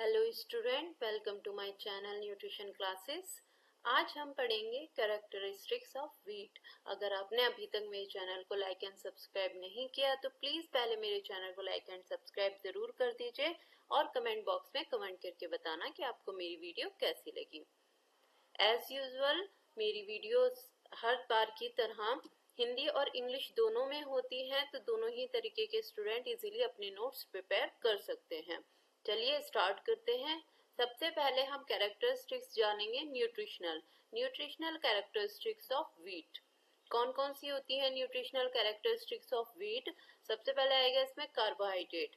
Hello student, welcome to my channel nutrition classes. आज हम पढ़ेंगे कैरेक्टरिस्टिक्स ऑफ व्हीट। अगर आपने अभी तक मेरे चैनल को लाइक एंड सब्सक्राइब नहीं किया तो प्लीज़ पहले मेरे चैनल को लाइक एंड सब्सक्राइब ज़रूर कर दीजिए और कमेंट बॉक्स में कमेंट करके बताना कि आपको मेरी वीडियो कैसी लगी। एज यूजुअल मेरी वीडियोस हर बार की तरह हिंदी और इंग्लिश दोनों में होती हैं, तो दोनों ही तरीके के स्टूडेंट इजीली अपने नोट्स प्रिपेयर कर सकते हैं। चलिए स्टार्ट करते हैं। सबसे पहले हम कैरेक्टरिस्टिक्स जानेंगे न्यूट्रिशनल कैरेक्टरिस्टिक्स ऑफ व्हीट। कौन कौन सी होती है न्यूट्रिशनल कैरेक्टरिस्टिक्स ऑफ व्हीट? सबसे पहले आएगा इसमें carbohydrate.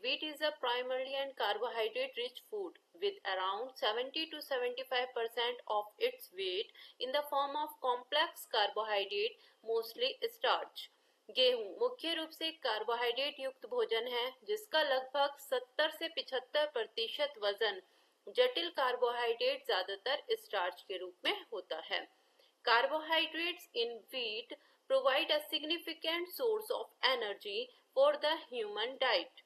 Wheat is a primarily and carbohydrate rich food with around 70 to 75% of its weight in the form of complex carbohydrate, mostly starch. गेहूं मुख्य रूप से कार्बोहाइड्रेट युक्त भोजन है जिसका लगभग 70 से 75% वजन जटिल कार्बोहाइड्रेट ज्यादातर स्टार्च के रूप में होता है। Carbohydrates in wheat provide a significant source of energy for the human diet.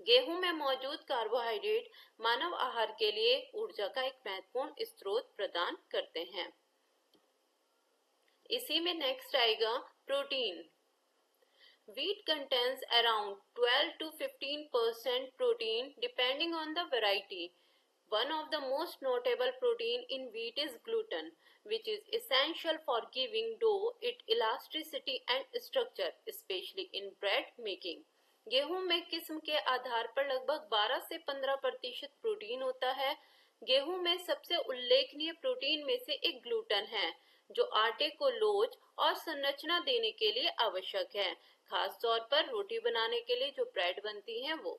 गेहूं में मौजूद कार्बोहाइड्रेट मानव आहार के लिए ऊर्जा का एक महत्वपूर्ण स्रोत प्रदान करते हैं। इसी में नेक्स्ट आएगा protein. Wheat contains around 12 to 15% protein depending on the variety. One of the most notable protein in wheat is gluten, which is essential for giving dough its elasticity and structure, especially in bread making. गेहूं में किस्म के आधार पर लगभग 12 से 15% protein होता है। गेहूं में सबसे उल्लेखनीय प्रोटीन में से एक ग्लूटन है, जो आटे को लोच और संरचना देने के लिए आवश्यक है, खास तौर पर रोटी बनाने के लिए जो ब्रेड बनती है वो।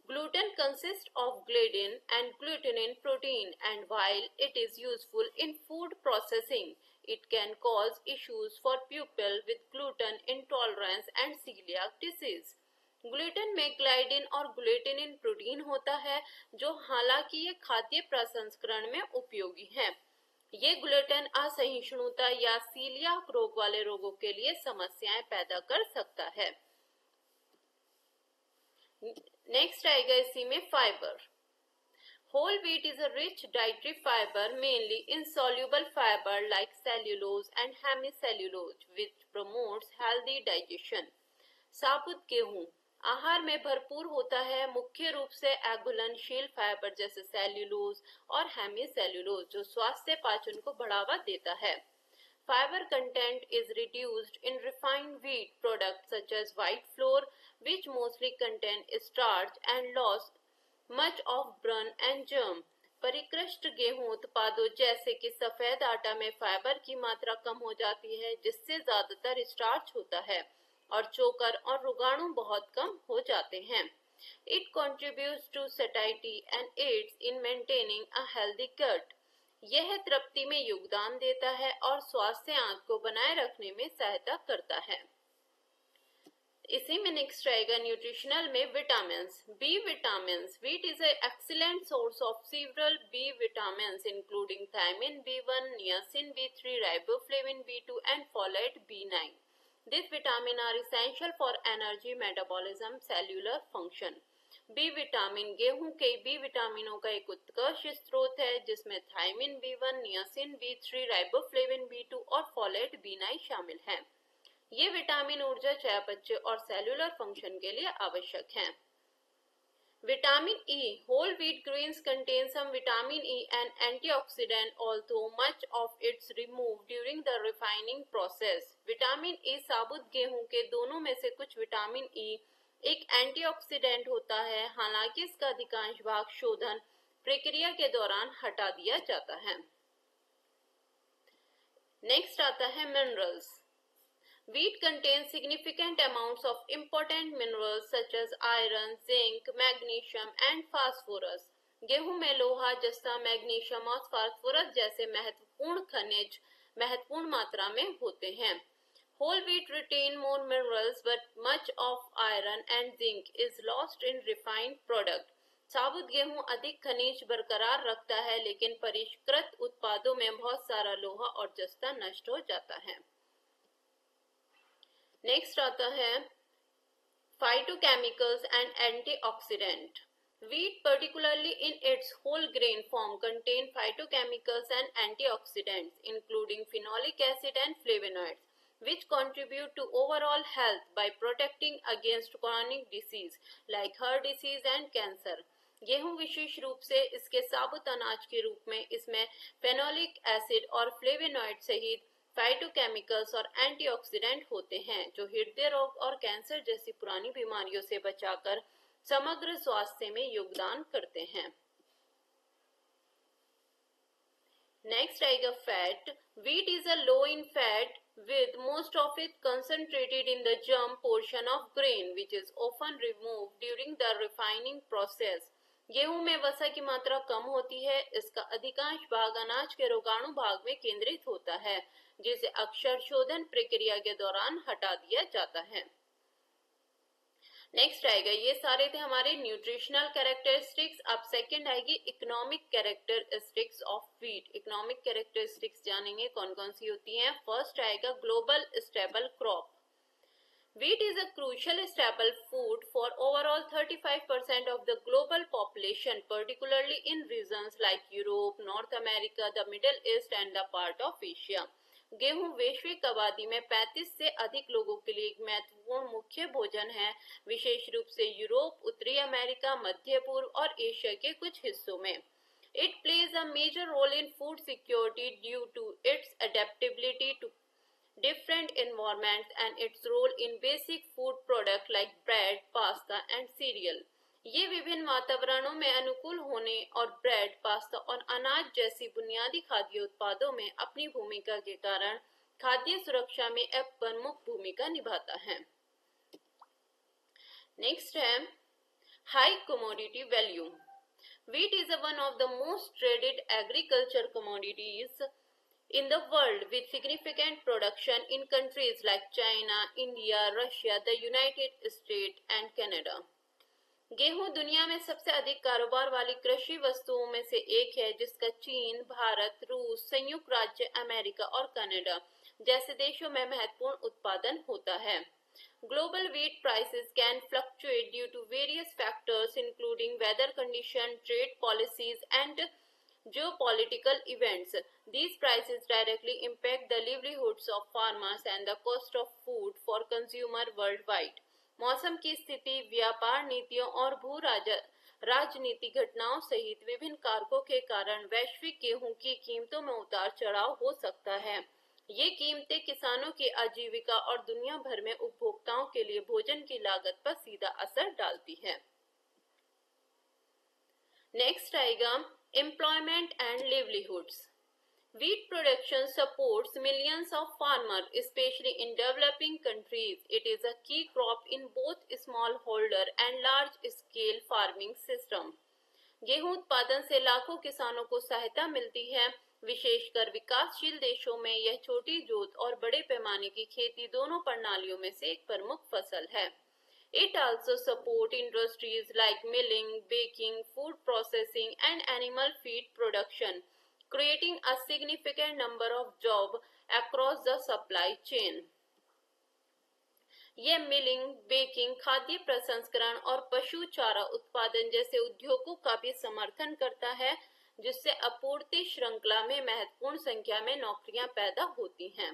Gluten consists of gliadin and glutenin protein, and while it is useful in food processing, it can cause issues for people with gluten intolerance and celiac disease. Gluten में ग्लाइडिन और ग्लूटेनिन प्रोटीन होता है, जो हालांकि ये खाद्य प्रसंस्करण में उपयोगी है। ये ग्लूटेन असहिष्णुता या सीलियाक रोग वाले रोगों के लिए समस्याएं पैदा कर सकता है। नेक्स्ट आएगा इसी में fiber. Whole wheat is a rich dietary fiber mainly insoluble fiber like cellulose and hemicellulose which promotes healthy digestion. साबुत गेहूं आहार में भरपूर होता है, मुख्य रूप से अघुलनशील फाइबर जैसे सेल्यूलोज और हेमीसेल्यूलोज, जो स्वास्थ्य पाचन को बढ़ावा देता है। Fiber content is reduced in refined wheat products such as white flour, which mostly contain starch and loss much of bran and germ. परिकृष्ट गेहूं उत्पादों जैसे कि सफेद आटा में फाइबर की मात्रा कम हो जाती है, जिससे ज्यादातर स्टार्च होता है और चोकर और रोगाणु बहुत कम हो जाते हैं। It contributes to satiety and aids in maintaining a healthy gut. यह तृप्ति में योगदान देता है और स्वास्थ्य आंत को बनाए रखने में सहायता करता है। इसी में नेक्स्ट आएगा न्यूट्रिशनल में vitamins. B vitamins. Wheat is a excellent source of several B vitamins including thiamine B1, niacin B3, riboflavin B2 and folate B9. These vitamins are essential for energy, metabolism, cellular function. B vitamin गेहूं के B विटामिनों का एक उत्कृष्ट स्रोत है, जिसमें thiamine B1, niacin B3, riboflavin B2 और folate B9 शामिल हैं। ये विटामिन ऊर्जा, चयापचय और सेलुलर फंक्शन के लिए आवश्यक हैं। Vitamin E. Whole wheat grains contain some vitamin E and antioxidant, although much of it's removed during the refining process. Vitamin E साबुत गेहूं के दोनों में से कुछ विटामिन ई एक एंटीऑक्सीडेंट होता है, हालांकि इसका अधिकांश भाग शोधन प्रक्रिया के दौरान हटा दिया जाता है। नेक्स्ट आता है minerals. Wheat contains significant amounts of important minerals such as iron, zinc, magnesium and phosphorus. गेहूं में लोहा, जस्ता, मैग्नीशियम और फास्फोरस जैसे महत्वपूर्ण खनिज महत्वपूर्ण मात्रा में होते हैं। Whole wheat retain more minerals, but much of iron and zinc is lost in refined product. साबुत गेहूं अधिक खनिज बरकरार रखता है, लेकिन परिष्कृत उत्पादों में बहुत सारा लोहा और जस्ता नष्ट हो जाता है। नेक्स्ट आता है phytochemicals and antioxidant. Wheat, particularly in its whole grain form, contain phytochemicals and antioxidants, including phenolic acid and flavonoids, which contribute to overall health by protecting against chronic disease like heart disease and cancer. गेहूं विशेष रूप से इसके साबुत अनाज के रूप में इसमें फेनोलिक एसिड और फ्लेवेनॉइड सहित फाइटोकेमिकल्स और एंटीऑक्सीडेंट होते हैं जो हृदय रोग और कैंसर जैसी पुरानी बीमारियों से बचाकर समग्र स्वास्थ्य में योगदान करते हैं। नेक्स्ट आएगा fat. Wheat is a low in fat with most of it concentrated in the germ portion of grain which is often removed during the refining process। गेहूं में वसा की मात्रा कम होती है, इसका अधिकांश भाग अनाज के रोगाणु भाग में केंद्रित होता है जिसे अक्षर शोधन प्रक्रिया के दौरान हटा दिया जाता है। नेक्स्ट आएगा, ये सारे थे हमारे न्यूट्रिशनल कैरेक्टरिस्टिक्स। अब सेकंड आएगी economic characteristics of wheat. Economic characteristics जानेंगे कौन कौन सी होती हैं। फर्स्ट आएगा global stable crop. Wheat is a crucial staple food for overall 35% of the global population, particularly in regions like Europe, North America, the Middle East and the part of Asia। गेहूं वैश्विक आबादी में 35 से अधिक लोगों के लिए एक महत्वपूर्ण मुख्य भोजन है, विशेष रूप से यूरोप, उत्तरी अमेरिका, मध्य पूर्व और एशिया के कुछ हिस्सों में। It plays a major role in food security due to its adaptability to different environments and its role in basic food products like bread, pasta and cereal। ये विभिन्न वातावरणों में अनुकूल होने और ब्रेड, पास्ता और अनाज जैसी बुनियादी खाद्य उत्पादों में अपनी भूमिका के कारण खाद्य सुरक्षा में एक प्रमुख भूमिका निभाता है। नेक्स्ट है high commodity value. Wheat is one of the most traded agriculture commodities in the world with significant production in countries like China, India, Russia, the United States and Canada। गेहूं दुनिया में सबसे अधिक कारोबार वाली कृषि वस्तुओं में से एक है जिसका चीन, भारत, रूस, संयुक्त राज्य अमेरिका और कनाडा जैसे देशों में महत्वपूर्ण उत्पादन होता है। Global wheat prices can fluctuate due to various factors including weather conditions, trade policies and geopolitical events। These prices directly impact the livelihoods of farmers and the cost of food for consumer worldwide। मौसम की स्थिति, व्यापार नीतियों और भू राजनीतिक घटनाओं सहित विभिन्न कारकों के कारण वैश्विक गेहूं की कीमतों में उतार चढ़ाव हो सकता है। ये कीमतें किसानों की आजीविका और दुनिया भर में उपभोक्ताओं के लिए भोजन की लागत पर सीधा असर डालती है। नेक्स्ट आएगा employment and livelihoods। Wheat production supports millions of farmers, especially in developing countries। It is a key crop in both smallholder and large-scale farming system। गेहूं उत्पादन से लाखों किसानों को सहायता मिलती है, विशेषकर विकासशील देशों में यह छोटी जोत और बड़े पैमाने की खेती दोनों प्रणालियों में से एक प्रमुख फसल है। It also supports industries like milling, baking, food processing and animal feed production, creating a significant number of jobs across the supply chain। ये मिलिंग, बेकिंग, खाद्य प्रसंस्करण और पशु चारा उत्पादन जैसे उद्योगों का भी समर्थन करता है जिससे आपूर्ति श्रृंखला में महत्वपूर्ण संख्या में नौकरियां पैदा होती हैं।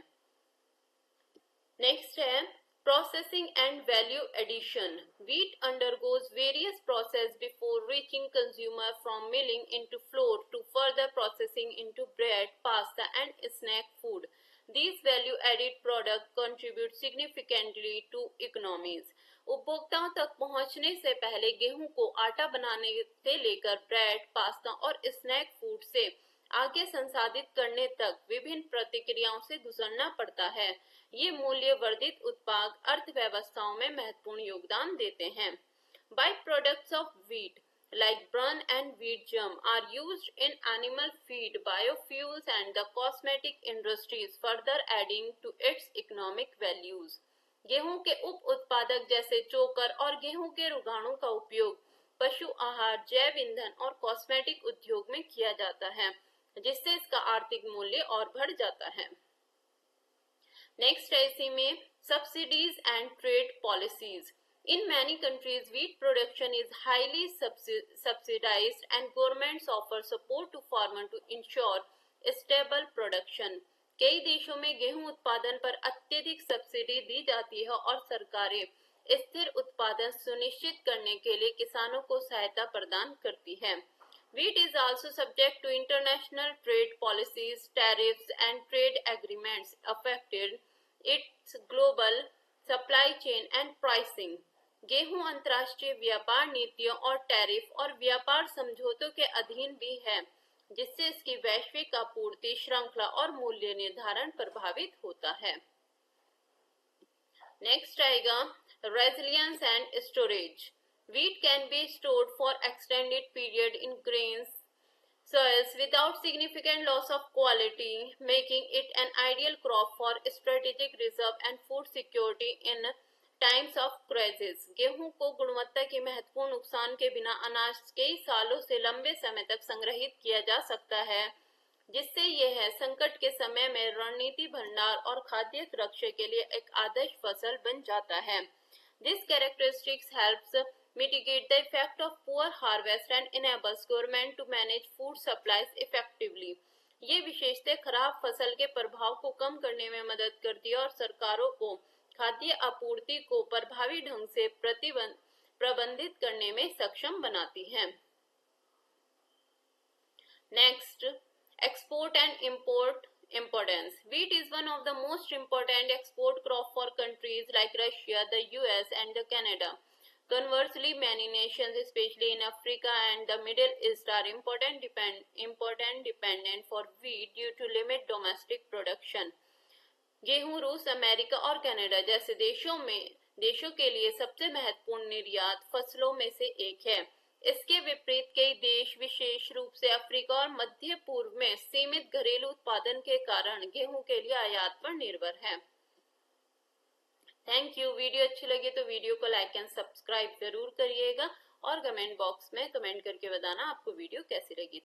नेक्स्ट है Processing and value addition। Wheat undergoes various processes before reaching consumer, from milling into flour to further processing into bread, pasta and snack food। These value-added products contribute significantly to economies। उपभोक्ताओं तक पहुंचने से पहले गेहूं को आटा बनाने से लेकर ब्रेड, पास्ता और स्नैक फूड से आगे संसाधित करने तक विभिन्न प्रतिक्रियाओं से गुजरना पड़ता है। ये मूल्य वर्धित उत्पाद अर्थव्यवस्थाओं में महत्वपूर्ण योगदान देते हैं। By products of wheat like bran and wheat germ are used in animal feed, biofuels and the cosmetic industries, further adding to its economic values। गेहूं के उप उत्पादक जैसे चोकर और गेहूं के रोगाणु का उपयोग पशु आहार, जैव ईंधन और कॉस्मेटिक उद्योग में किया जाता है जिससे इसका आर्थिक मूल्य और बढ़ जाता है। नेक्स्ट है इसी में subsidies and trade policies. In many countries, wheat production is highly subsidized and governments offer support to farmers to ensure stable production. कई देशों में गेहूं उत्पादन पर अत्यधिक सब्सिडी दी जाती है और सरकारें स्थिर उत्पादन सुनिश्चित करने के लिए किसानों को सहायता प्रदान करती है. Wheat is also subject to international trade policies, tariffs, and trade agreements affected its global supply chain and pricing. गेहूं अंतर्राष्ट्रीय व्यापार नीतियों और टैरिफ और व्यापार समझौतों के अधीन भी है, जिससे इसकी वैश्विक आपूर्ति श्रृंखला और मूल्य निर्धारण प्रभावित होता है. नेक्स्ट आएगा resilience and storage. Wheat can be stored for extended period in grains soils without significant loss of quality, making it an ideal crop for strategic reserve and food security in times of crisis. गेहूं को गुणवत्ता के महत्वपूर्ण नुकसान के बिना अनाज कई सालों से लंबे समय तक संग्रहित किया जा सकता है, जिससे यह संकट के समय में रणनीति भंडार और खाद्य सुरक्षा के लिए एक आदर्श फसल बन जाता है. This characteristics helps mitigate the effect of poor harvest and enables government to manage food supplies effectively. ये विशेषताएं खराब फसल के प्रभाव को कम करने में मदद करती है और सरकारों को खाद्य आपूर्ति को प्रभावी ढंग से प्रबंधित करने में सक्षम बनाती है. Next, export and import importance. Wheat is one of the most important export crop for countries like Russia, the US, and Canada. Conversely, many nations, especially in Africa and the Middle East, are important dependent for wheat due to limited domestic production. गेहूं रूस, America और Canada जैसे देशों के लिए सबसे महत्वपूर्ण निर्यात फसलों में से एक है. इसके विपरीत कई देश, विशेष रूप से अफ्रीका और मध्य पूर्व में सीमित घरेलू उत्पादन के कारण गेहूं के लिए आयात पर निर्भर है. Thank you. वीडियो अच्छी लगी तो वीडियो को लाइक एंड सब्सक्राइब जरूर करिएगा और कमेंट बॉक्स में कमेंट करके बताना आपको वीडियो कैसी लगी.